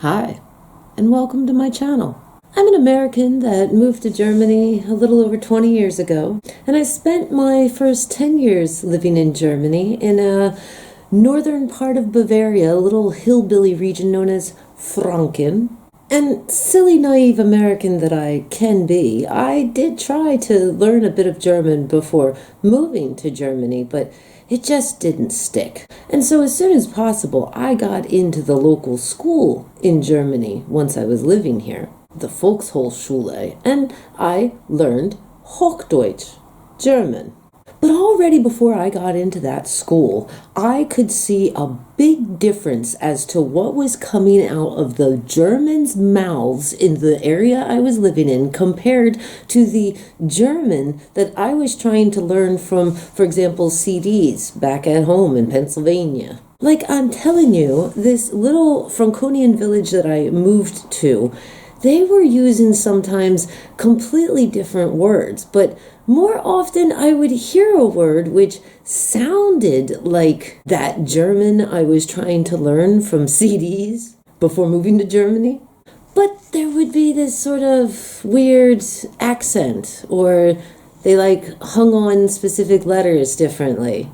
Hi, and welcome to my channel. I'm an American that moved to Germany a little over 20 years ago, and I spent my first 10 years living in Germany in a northern part of Bavaria, a little hillbilly region known as Franken. And silly, naive American that I can be, I did try to learn a bit of German before moving to Germany, but it just didn't stick. And so as soon as possible, I got into the local school in Germany once I was living here, the Volkshochschule, and I learned Hochdeutsch, German. But already before I got into that school, I could see a big difference as to what was coming out of the Germans' mouths in the area I was living in compared to the German that I was trying to learn from, for example, CDs back at home in Pennsylvania. Like I'm telling you, this little Franconian village that I moved to, they were using sometimes completely different words, but more often I would hear a word which sounded like that German I was trying to learn from CDs before moving to Germany. But there would be this sort of weird accent, or they hung on specific letters differently.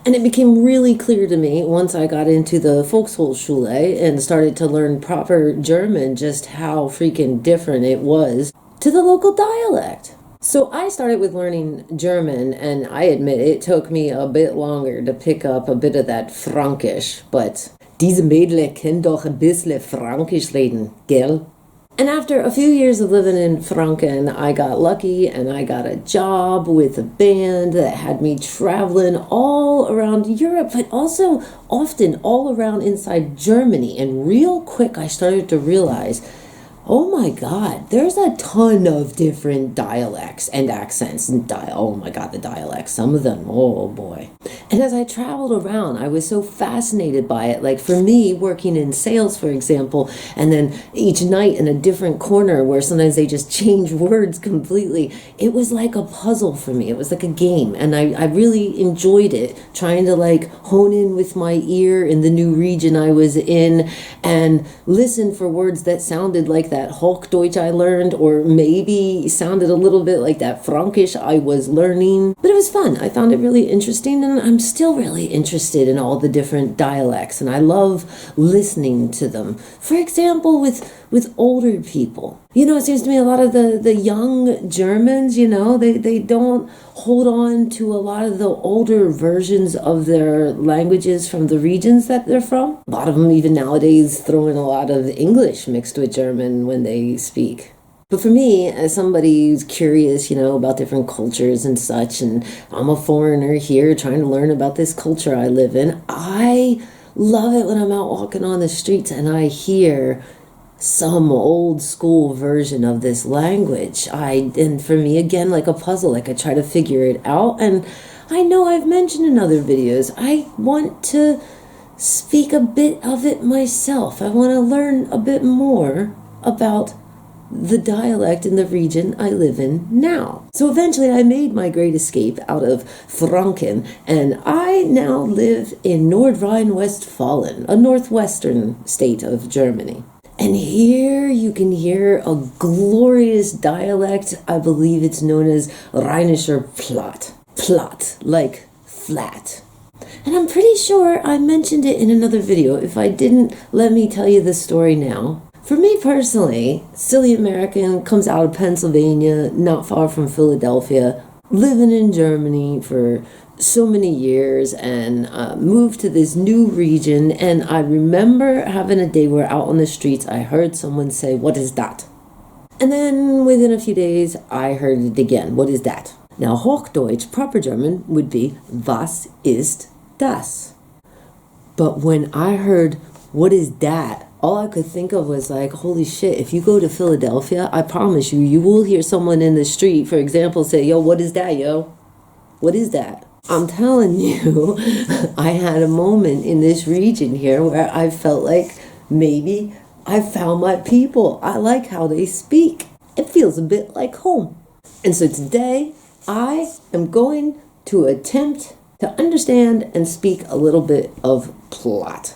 And it became really clear to me once I got into the Volkshochschule and started to learn proper German just how freaking different it was to the local dialect. So I started with learning German, and I admit it took me a bit longer to pick up a bit of that Frankisch, but diese Mädle können doch ein bisschen Frankisch reden, gell? And after a few years of living in Franken, I got lucky and I got a job with a band that had me traveling all around Europe, but also often all around inside Germany. And real quick, I started to realize, oh my God, there's a ton of different dialects and accents. And oh my God, the dialects, some of them, oh boy. And as I traveled around, I was so fascinated by it. Like for me, working in sales, for example, and then each night in a different corner where sometimes they just change words completely. It was like a puzzle for me. It was like a game. And I really enjoyed it, trying to hone in with my ear in the new region I was in and listen for words that sounded like that Hochdeutsch I learned, or maybe sounded a little bit like that Frankisch I was learning. But it was fun. I found it really interesting, and I'm still really interested in all the different dialects, and I love listening to them. For example, with older people. It seems to me a lot of the young Germans, they don't hold on to a lot of the older versions of their languages from the regions that they're from. A lot of them even nowadays throw in a lot of English mixed with German when they speak. But for me, as somebody who's curious, about different cultures and such, and I'm a foreigner here trying to learn about this culture I live in, I love it when I'm out walking on the streets and I hear some old school version of this language. And for me, again, like a puzzle, I try to figure it out. And I know I've mentioned in other videos, I want to speak a bit of it myself. I want to learn a bit more about the dialect in the region I live in now. So eventually I made my great escape out of Franken, and I now live in Nordrhein-Westfalen, a northwestern state of Germany. And here you can hear a glorious dialect. I believe it's known as Rhinischer Platt. Platt, like flat. And I'm pretty sure I mentioned it in another video. If I didn't, let me tell you the story now. For me personally, silly American, comes out of Pennsylvania, not far from Philadelphia, living in Germany for so many years, and moved to this new region. And I remember having a day where out on the streets I heard someone say, "What is that?" And then within a few days I heard it again, "What is that?" Now Hochdeutsch, proper German, would be "Was ist das?" But when I heard "What is that?" all I could think of was holy shit, if you go to Philadelphia, I promise you will hear someone in the street, for example, say, "Yo, what is that, yo? What is that?" I'm telling you, I had a moment in this region here where I felt like maybe I found my people. I like how they speak. It feels a bit like home. And so today, I am going to attempt to understand and speak a little bit of Platt.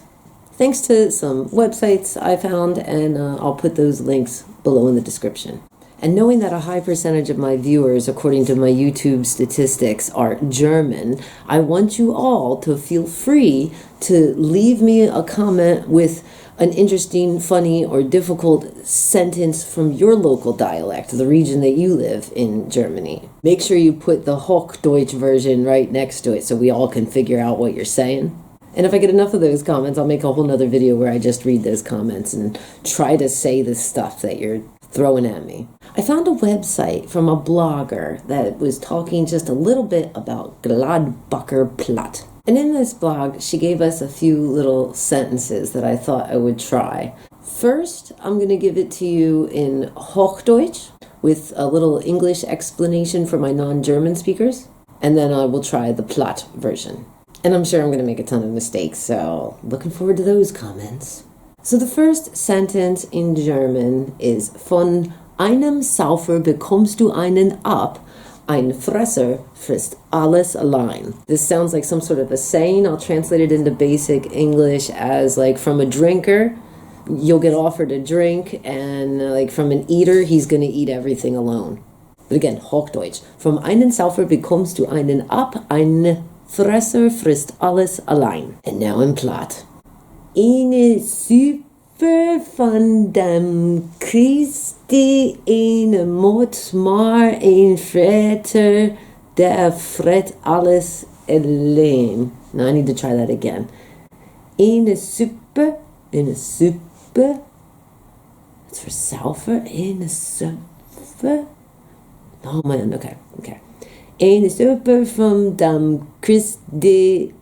thanks to some websites I found, and I'll put those links below in the description. And knowing that a high percentage of my viewers, according to my YouTube statistics, are German, I want you all to feel free to leave me a comment with an interesting, funny, or difficult sentence from your local dialect, the region that you live in Germany. Make sure you put the Hochdeutsch version right next to it so we all can figure out what you're saying. And if I get enough of those comments, I'll make a whole nother video where I just read those comments and try to say the stuff that you're throwing at me. I found a website from a blogger that was talking just a little bit about Gladbacher Platt. And in this blog, she gave us a few little sentences that I thought I would try. First, I'm going to give it to you in Hochdeutsch with a little English explanation for my non-German speakers. And then I will try the Platt version. And I'm sure I'm going to make a ton of mistakes, so looking forward to those comments. So the first sentence in German is von einem Saufer bekommst du einen ab, ein Fresser frisst alles allein. This sounds like some sort of a saying. I'll translate it into basic English as like from a drinker, you'll get offered a drink, and like from an eater, he's going to eat everything alone. But again, Hochdeutsch. Vom einen Saufer bekommst du einen ab, ein Fresser frisst alles allein. And now in Platt. Eine Super van dem Christi, eine Mot maar een Freter, der fret alles alleen. Now I need to try that again. Eine Super, that's for Saufer, eine Super. Oh man, okay. Eine Super von dem Christi.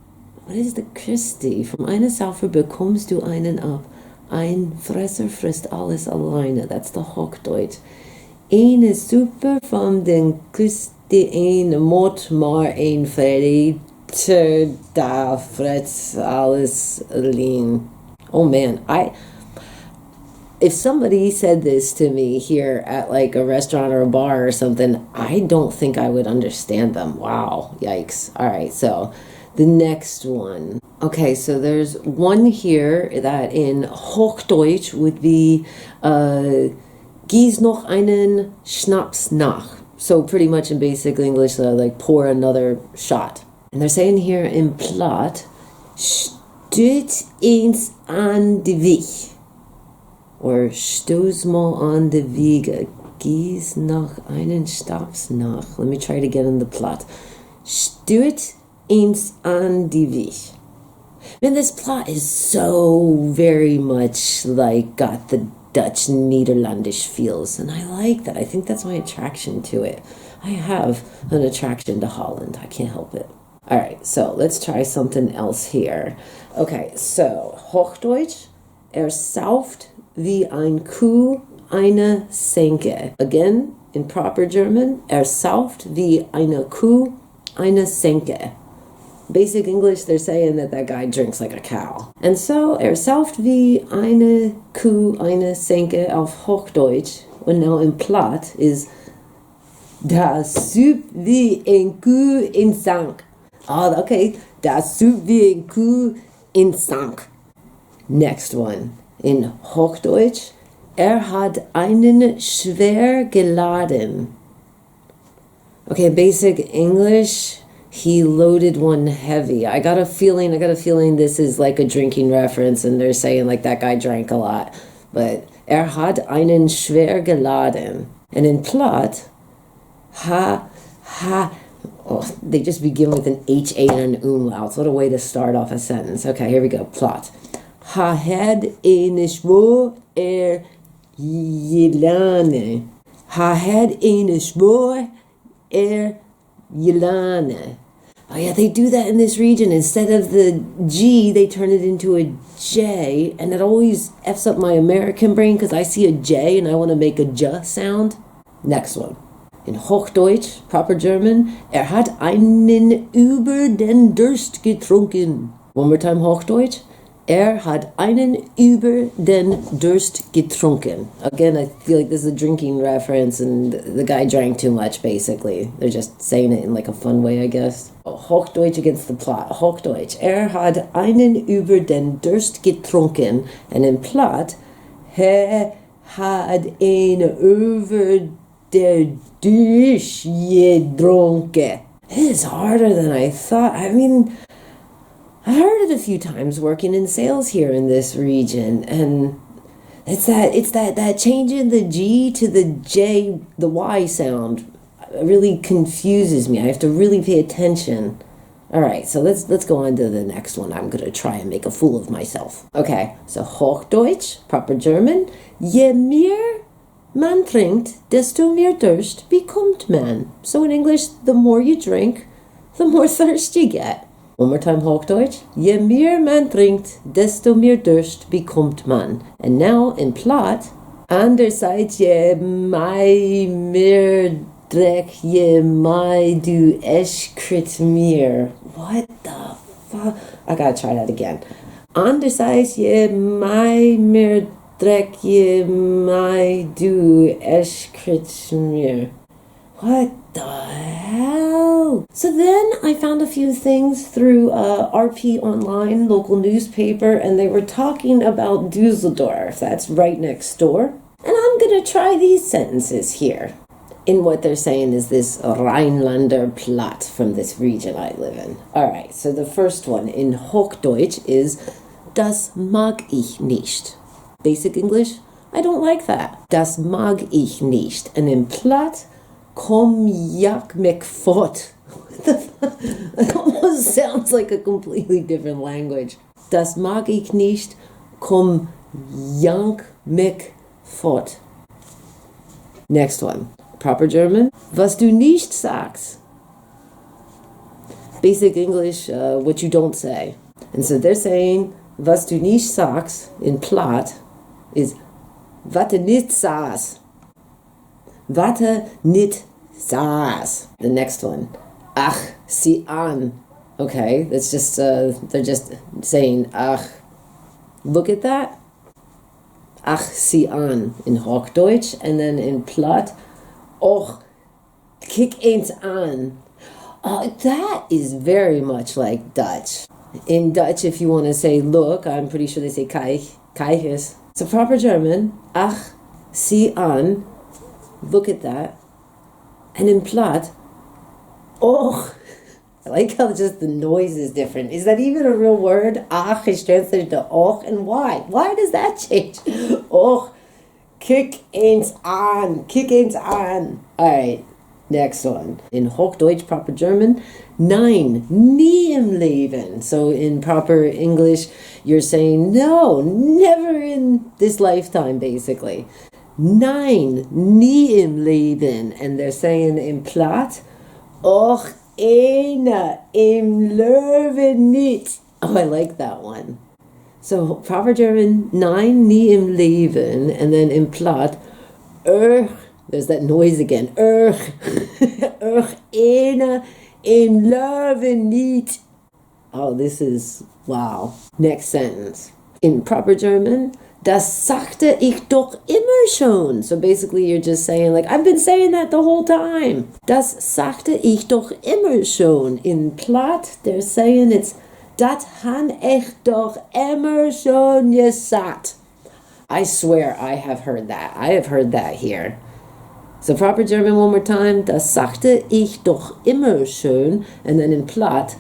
What is the Christi? Vom einen Saufer bekommst du einen ab. Ein Fresser frisst alles alleine. That's the Hochdeutsch. Eine Super von den Christi, eine Mot maar een Freter, da fret alles allein. Oh man, if somebody said this to me here at like a restaurant or a bar or something, I don't think I would understand them. Wow, yikes. All right, so the next one. Okay, so there's one here that in Hochdeutsch would be gieß noch einen Schnaps nach. So pretty much in basic English, like pour another shot. And they're saying here in Platt, stüt eens an die Weg. Or stoß mal an die Wege. Gieß noch einen Schnaps nach. Let me try it again in the Platt. Stüt eens an die Weg. Man, this Platt is so very much like got the Dutch Nederlandish feels, and I like that. I think that's my attraction to it. I have an attraction to Holland. I can't help it. All right, so let's try something else here. Okay, so Hochdeutsch, sauft wie ein Kuh eine Senke. Again, in proper German, sauft wie eine Kuh eine Senke. Basic English, they're saying that guy drinks like a cow. And so, sauft wie eine Kuh eine Senke auf Hochdeutsch, when now in Platt, is das Soup wie ein Kuh in Sank. Oh, okay, das Soup wie ein Kuh in Sank. Next one. In Hochdeutsch, hat einen schwer geladen. Okay, basic English, he loaded one heavy. I got a feeling this is like a drinking reference, and they're saying like that guy drank a lot. But hat einen schwer geladen. And in Platt, they just begin with an HA and an umlaut. What a way to start off a sentence. Okay, here we go. Platt. Had eine schwer gelane. Had eine schwer gelane. Oh yeah, they do that in this region. Instead of the G, they turn it into a J, and it always F's up my American brain because I see a J and I want to make a J sound. Next one. In Hochdeutsch, proper German, hat einen über den Durst getrunken. One more time, Hochdeutsch. Hat einen über den Durst getrunken. Again, I feel like this is a drinking reference and the guy drank too much, basically. They're just saying it in like a fun way, I guess. Hochdeutsch against the Platt. Hochdeutsch. Hat einen über den Durst getrunken. And in Platt, had einen über der Durst getrunken. It is harder than I thought. I mean, I've heard it a few times working in sales here in this region, and it's that changing the G to the J, the Y sound really confuses me. I have to really pay attention. All right, so let's go on to the next one. I'm gonna try and make a fool of myself. Okay, so Hochdeutsch, proper German. Je mehr man trinkt, desto mehr Durst bekommt man. So in English, the more you drink, the more thirst you get. One more time, Hochdeutsch. Je mehr man trinkt, desto mehr Durst bekommt man. And now in Platt, andererseits je mehr Dreck, je mehr du eschkrit mir. What the fuck? I gotta try that again. Andererseits je mehr Dreck, je mehr du eschkrit mir. What the hell? So then I found a few things through RP Online, local newspaper, and they were talking about Düsseldorf. That's right next door. And I'm going to try these sentences here. In what they're saying is this Rhinelander Platt from this region I live in. All right, so the first one in Hochdeutsch is Das mag ich nicht. Basic English, I don't like that. Das mag ich nicht. And in Platt, Kom jak mek fort. It almost sounds like a completely different language. Das mag ich nicht. Kom jak mek fort. Next one. Proper German. Was du nicht sagst. Basic English, what you don't say. And so they're saying, was du nicht sagst in Platt is warte nicht saß. Warte nicht saß. The next one. Ach, sieh an. Okay, that's just, they're just saying, ach, look at that. Ach, sieh an in Hochdeutsch. And then in Platt, och, kick eens an. That is very much like Dutch. In Dutch, if you want to say look, I'm pretty sure they say kijk is. So proper German, ach, sieh an. Look at that. And in Platt, oh, I like how just the noise is different. Is that even a real word? Ach is translated to och, and why? Why does that change? Och, kick eens an, kick eens an. All right, next one. In Hochdeutsch, proper German, nein, nie im Leben. So in proper English, you're saying no, never in this lifetime, basically. Nein, nie im Leben. And they're saying in Platt, och, eine im Leben nicht. Oh, I like that one. So, proper German, nein, nie im Leben. And then in Platt, there's that noise again. Och, eine im Leben nicht. Oh, this is, wow. Next sentence. In proper German, das sagte ich doch immer schon. So basically you're just saying like, I've been saying that the whole time. Das sagte ich doch immer schon. In Platt, they're saying it's, dat han ich doch immer schon gesagt. I swear I have heard that. I have heard that here. So proper German one more time. Das sagte ich doch immer schon. And then in Platt,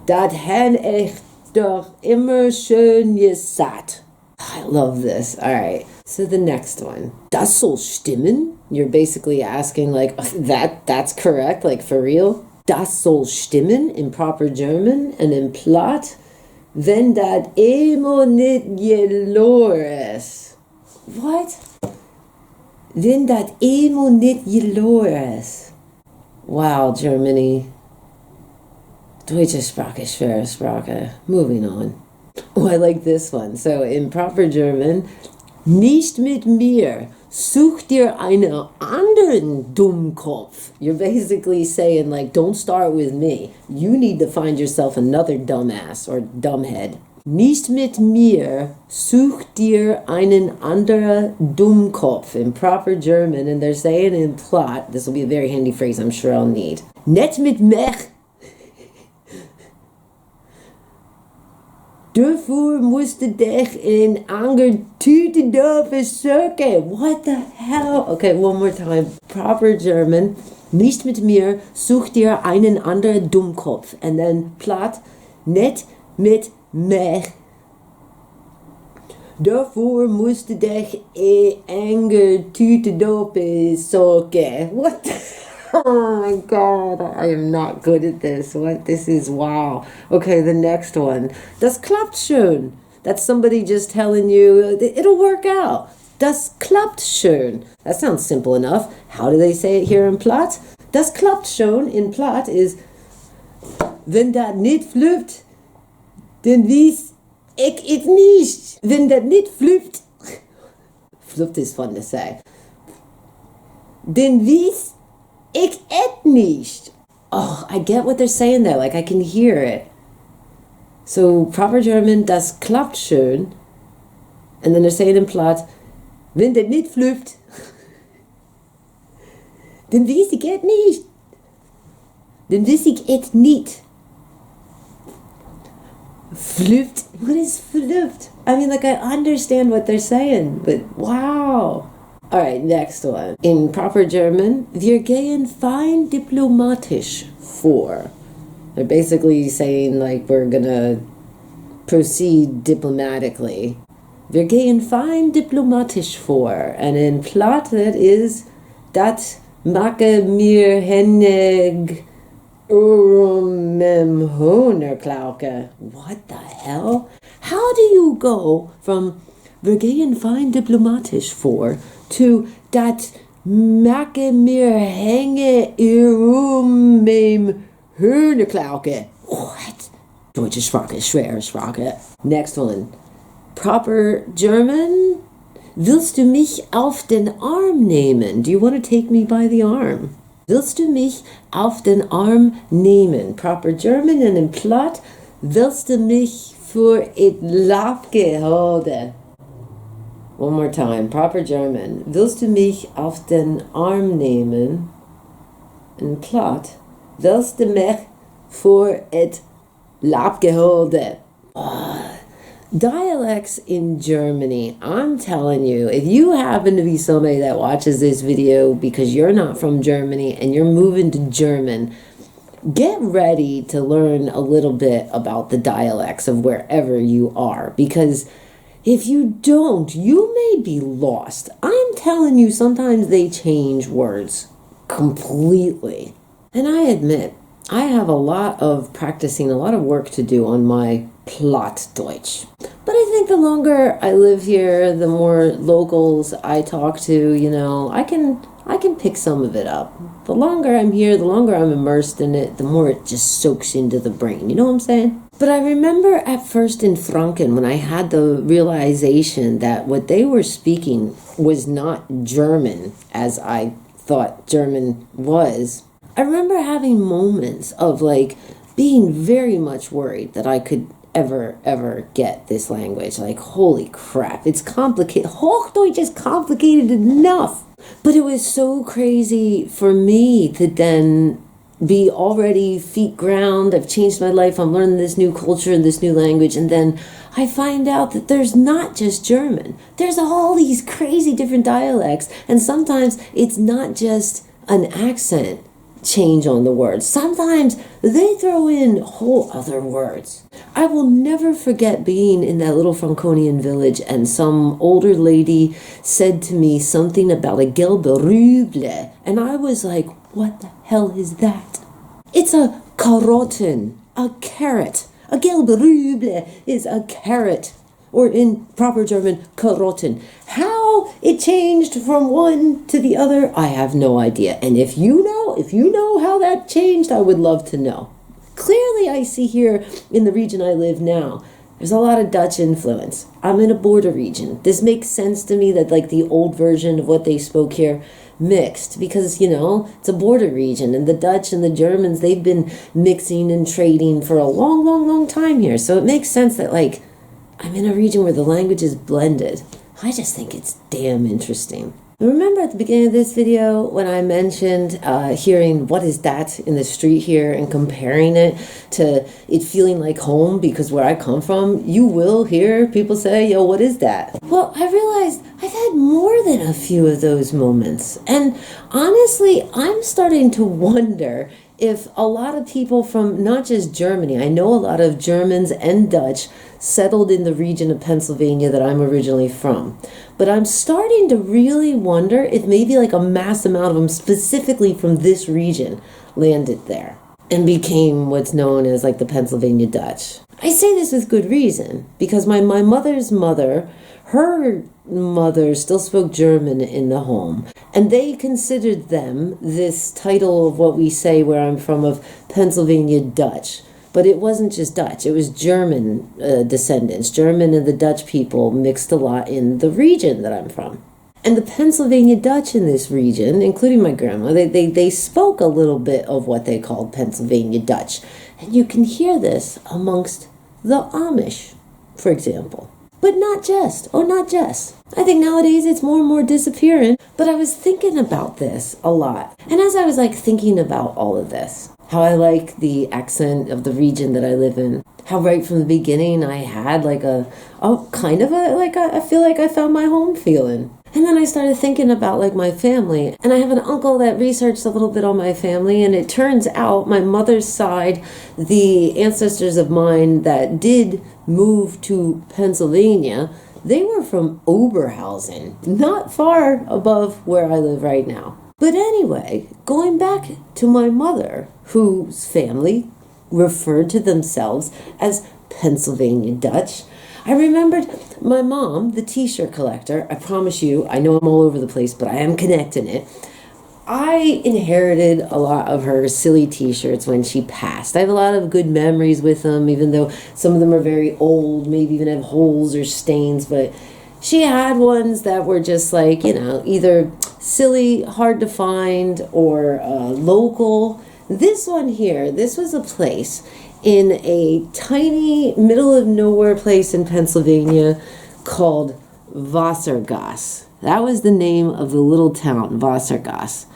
dat han ich doch immer schon gesagt. I love this. All right. So the next one. Das soll stimmen? You're basically asking like, that's correct, like for real? Das soll stimmen in proper German, and in Platt, wenn dat emo nit gelores. What? Wenn dat emo nit gelores. Wow, Germany. Deutsche Sprache, schwere Sprache. Moving on. Oh, I like this one. So in proper German, nicht mit mir, such dir einen anderen Dummkopf. You're basically saying like, don't start with me. You need to find yourself another dumbass or dumbhead. Nicht mit mir, such dir einen anderen Dummkopf in proper German, and they're saying in Platt, this will be a very handy phrase I'm sure I'll need. Net mit mech. Daarvoor moesten dich in anger Düsseldorfer Platt. What the hell? Okay, one more time. Proper German. Nicht mit mir, such dir einen anderen Dummkopf. And then Platt, net mit mech. Daarvoor moest dich anger Düsseldorfer Platt. What the Oh my god, I am not good at this. What? This is wow. Okay, the next one. Das klappt schön. That's somebody just telling you it'll work out. Das klappt schön. That sounds simple enough. How do they say it here in Platt? Das klappt schön in Platt is wenn dat nicht flüppt, dann wies ich it nicht. Wenn dat nicht flüppt, flüppt is fun to say. Dann wies ich et nicht. Oh, I get what they're saying there. Like, I can hear it. So, proper German, das klappt schön. And then they're saying in Platt, wenn der nicht flüppt, dann wies ich et nicht. Dann wies ich et nicht. Flüppt? What is flüppt? I mean, like, I understand what they're saying, but wow. Alright, next one. In proper German, wir gehen fein diplomatisch vor. They're basically saying, like, we're gonna proceed diplomatically. Wir gehen fein diplomatisch vor. And in Platt, that is, dat make mir hennig mem Honerklauke. What the hell? How do you go from wir gehen fein diplomatisch vor to dat make mir hänge mem Honerklauke? What? Deutsche Sprache, schwere Sprache. Next one. Proper German. Willst du mich auf den Arm nehmen? Do you want to take me by the arm? Willst du mich auf den Arm nehmen? Proper German and in Platt. Willst du mich für it Lapke holden? One more time. Proper German. Willst du mich auf den Arm nehmen? In Platt. Willst du mich für it Lapke holden? Dialects in Germany. I'm telling you, if you happen to be somebody that watches this video because you're not from Germany and you're moving to German, get ready to learn a little bit about the dialects of wherever you are, because if you don't, you may be lost. I'm telling you, sometimes they change words completely. And I admit, I have a lot of practicing, a lot of work to do on my Plattdeutsch. But I think the longer I live here, the more locals I talk to, you know, I can pick some of it up. The longer I'm here, the longer I'm immersed in it, the more it just soaks into the brain. You know what I'm saying? But I remember at first in Franken when I had the realization that what they were speaking was not German as I thought German was. I remember having moments of like being very much worried that I could ever get this language. Like, holy crap, it's complicated. Hochdeutsch is complicated enough. But it was so crazy for me to then be already feet ground. I've changed my life. I'm learning this new culture and this new language. And then I find out that there's not just German. There's all these crazy different dialects. And sometimes it's not just an accent change on the words. Sometimes they throw in whole other words. I will never forget being in that little Franconian village and some older lady said to me something about a gelbe Rüble, and I was like, what the hell is that? It's a Karotten, a carrot. A gelbe Rüble is a carrot, or in proper German, Karotten. How it changed from one to the other, I have no idea. And if you know how that changed, I would love to know. Clearly, I see here in the region I live now, there's a lot of Dutch influence. I'm in a border region. This makes sense to me that like the old version of what they spoke here mixed, because, you know, it's a border region and the Dutch and the Germans, they've been mixing and trading for a long time here. So it makes sense that like I'm in a region where the language is blended. I just think it's damn interesting. Remember at the beginning of this video when I mentioned hearing what is that in the street here and comparing it to it feeling like home, because where I come from, you will hear people say, yo, what is that? Well, I realized I've had more than a few of those moments. And honestly, I'm starting to wonder if a lot of people from not just Germany, I know a lot of Germans and Dutch settled in the region of Pennsylvania that I'm originally from. But I'm starting to really wonder if maybe like a mass amount of them specifically from this region landed there and became what's known as like the Pennsylvania Dutch. I say this with good reason, because my mother's mother, her mother still spoke German in the home, and they considered them this title of what we say where I'm from of Pennsylvania Dutch. But it wasn't just Dutch, it was German descendants. German and the Dutch people mixed a lot in the region that I'm from. And the Pennsylvania Dutch in this region, including my grandma, they spoke a little bit of what they called Pennsylvania Dutch. And you can hear this amongst the Amish, for example. But not just. I think nowadays it's more and more disappearing. But I was thinking about this a lot. And as I was thinking about all of this, how I like the accent of the region that I live in, how right from the beginning I had I feel like I found my home feeling. And then I started thinking about my family, and I have an uncle that researched a little bit on my family, and it turns out my mother's side, the ancestors of mine that did move to Pennsylvania, they were from Oberhausen, not far above where I live right now. But anyway, going back to my mother, whose family referred to themselves as Pennsylvania Dutch, I remembered my mom, the t-shirt collector. I promise you, I know I'm all over the place, but I am connecting it. I inherited a lot of her silly t-shirts when she passed. I have a lot of good memories with them, even though some of them are very old, maybe even have holes or stains, but she had ones that were just either silly, hard to find, or local. This one here, this was a place in a tiny middle of nowhere place in Pennsylvania called Wassergasse. That was the name of the little town, Wassergasse.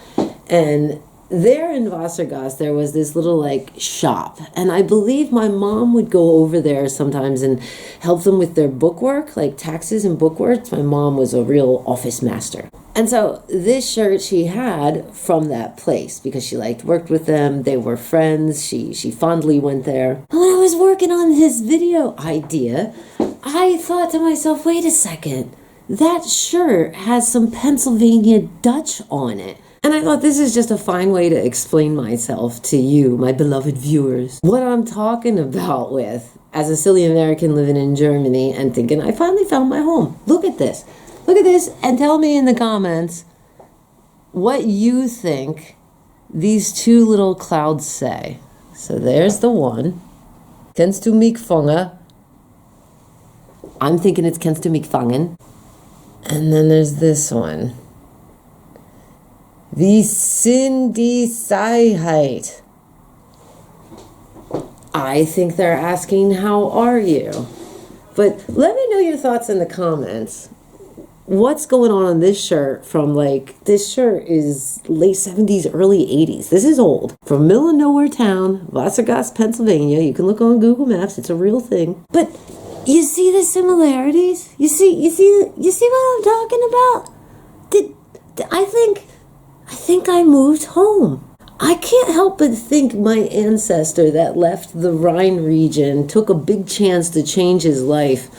And there in Wassergasse, there was this little shop. And I believe my mom would go over there sometimes and help them with their bookwork, like taxes and bookwork. My mom was a real office master. And so this shirt she had from that place because she worked with them. They were friends. She fondly went there. And when I was working on this video idea, I thought to myself, wait a second, that shirt has some Pennsylvania Dutch on it. And I thought this is just a fine way to explain myself to you, my beloved viewers, what I'm talking about with as a silly American living in Germany and thinking, I finally found my home. Look at this. Look at this and tell me in the comments what you think these two little clouds say. So there's the one. Kennst du mich fangen? I'm thinking it's kennst du mich fangen. And then there's this one. Wie sind die Sicherheit? I think they're asking, how are you? But let me know your thoughts in the comments. What's going on this shirt from this shirt is late 70s, early 80s. This is old. From middle of nowhere town, Wassergasse, Pennsylvania. You can look on Google Maps. It's a real thing. But you see the similarities? You see what I'm talking about? I think I moved home. I can't help but think my ancestor that left the Rhine region took a big chance to change his life.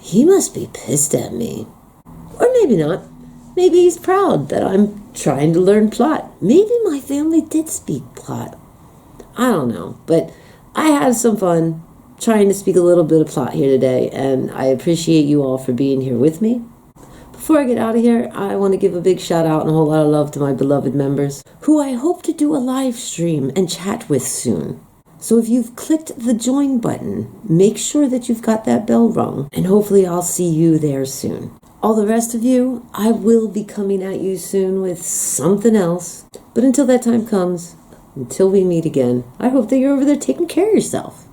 He must be pissed at me. Or maybe not. Maybe he's proud that I'm trying to learn Platt. Maybe my family did speak Platt. I don't know. But I had some fun trying to speak a little bit of Platt here today, and I appreciate you all for being here with me. Before I get out of here, I want to give a big shout out and a whole lot of love to my beloved members, who I hope to do a live stream and chat with soon. So if you've clicked the join button, make sure that you've got that bell rung, and hopefully I'll see you there soon. All the rest of you, I will be coming at you soon with something else. But until that time comes, until we meet again, I hope that you're over there taking care of yourself.